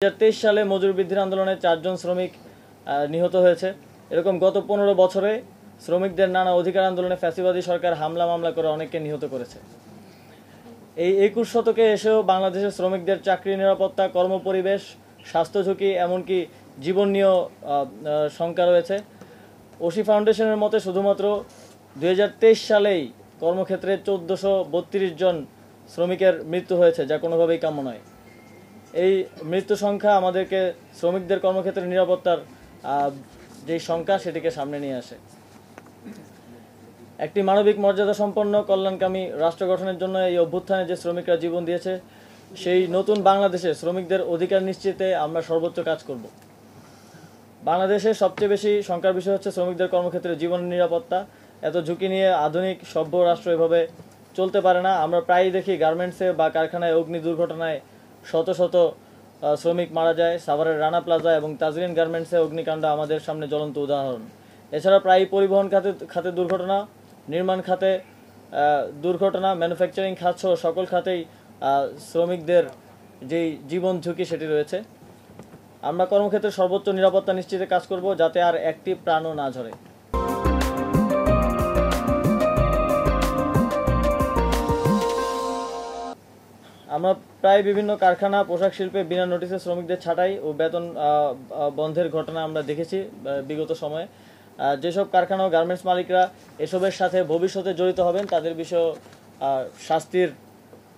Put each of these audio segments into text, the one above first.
2023 সালে মজুরি বৃদ্ধির আন্দোলনে 4 জন শ্রমিক নিহত হয়েছে। এরকম গত 15 বছরে শ্রমিকদের নানা অধিকার আন্দোলনে ফ্যাসিবাদী সরকার হামলা মামলা করে অনেককে নিহত করেছে। এই 21 শতকে এসেও বাংলাদেশের শ্রমিকদের চাকরি নিরাপত্তা, কর্মপরিবেশ, স্বাস্থ্য ঝুঁকি, এমনকি জীবন নিয়েও শঙ্কা রয়েছে। ওশি ফাউন্ডেশনের মতে শুধুমাত্র 2023 সালেই কর্মক্ষেত্রে 1432 জন শ্রমিকের মৃত্যু হয়েছে, যা কোনোভাবেই কাম্য নয়। এই মৃত্যু সংখ্যা আমাদেরকে শ্রমিকদের কর্মক্ষেত্রে নিরাপত্তার যে সংখ্যা সেটিকে সামনে নিয়ে আসে। একটি মানবিক মর্যাদা সম্পন্ন কল্যাণকামী রাষ্ট্র গঠনের জন্য এই অভ্যুত্থানে যে শ্রমিকরা জীবন দিয়েছে, সেই নতুন বাংলাদেশে শ্রমিকদের অধিকার নিশ্চিতে আমরা সর্বোচ্চ কাজ করব। বাংলাদেশের সবচেয়ে বেশি শঙ্কার বিষয় হচ্ছে শ্রমিকদের কর্মক্ষেত্রে জীবনের নিরাপত্তা। এত ঝুঁকি নিয়ে আধুনিক সভ্য রাষ্ট্র এভাবে চলতে পারে না। আমরা প্রায়ই দেখি গার্মেন্টসে বা কারখানায় অগ্নি দুর্ঘটনায় শত শত শ্রমিক মারা যায়। সাভারের রানা প্লাজা এবং তাজরিন গার্মেন্টসে অগ্নিকাণ্ড আমাদের সামনে জ্বলন্ত উদাহরণ। এছাড়া প্রায়ই পরিবহন খাতে দুর্ঘটনা, নির্মাণ খাতে দুর্ঘটনা, ম্যানুফ্যাকচারিং খাত সহ সকল খাতেই শ্রমিকদের যেই জীবন ঝুঁকি সেটি রয়েছে। আমরা কর্মক্ষেত্রে সর্বোচ্চ নিরাপত্তা নিশ্চিতে কাজ করব, যাতে আর একটি প্রাণও না ঝরে। আমরা প্রায় বিভিন্ন কারখানা, পোশাক শিল্পে বিনা নোটিশে শ্রমিকদের ছাঁটাই ও বেতন বন্ধের ঘটনা আমরা দেখেছি বিগত সময়ে। যেসব কারখানা ও গার্মেন্টস মালিকরা এসবের সাথে ভবিষ্যতে জড়িত হবেন, তাদের বিষয়ে শাস্তির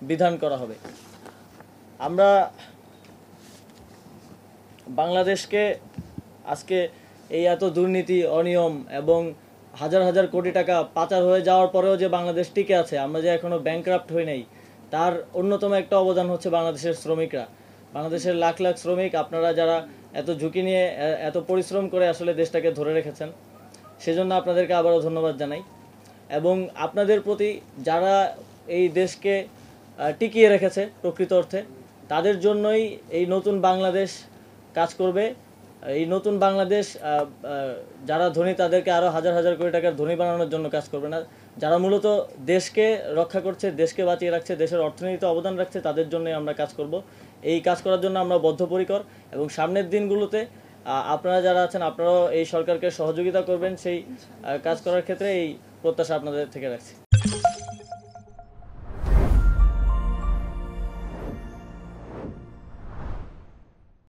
বিধান করা হবে। আমরা বাংলাদেশকে আজকে এই এত দুর্নীতি, অনিয়ম এবং হাজার হাজার কোটি টাকা পাচার হয়ে যাওয়ার পরেও যে বাংলাদেশ টিকে আছে, আমরা যে এখনো ব্যাংকরাপ্ট হই নাই, তার অন্যতম একটা অবদান হচ্ছে বাংলাদেশের শ্রমিকরা। বাংলাদেশের লাখ লাখ শ্রমিক, আপনারা যারা এত ঝুঁকি নিয়ে এত পরিশ্রম করে আসলে দেশটাকে ধরে রেখেছেন, সেজন্য আপনাদেরকে আবারও ধন্যবাদ জানাই। এবং আপনাদের প্রতি যারা এই দেশকে টিকিয়ে রেখেছে প্রকৃত অর্থে, তাদের জন্যই এই নতুন বাংলাদেশ কাজ করবে। এই নতুন বাংলাদেশ যারা ধনী তাদেরকে আরও হাজার হাজার কোটি টাকার ধনী বানানোর জন্য কাজ করবে না। যারা মূলত দেশকে রক্ষা করছে, দেশকে বাঁচিয়ে রাখছে, দেশের অর্থনীতিতে অবদান রাখছে, তাদের জন্যই আমরা কাজ করব। এই কাজ করার জন্য আমরা বদ্ধপরিকর এবং সামনের দিনগুলোতে আপনারা যারা আছেন, আপনারাও এই সরকারকে সহযোগিতা করবেন সেই কাজ করার ক্ষেত্রে। এই প্রত্যাশা আপনাদের থেকে রাখছি।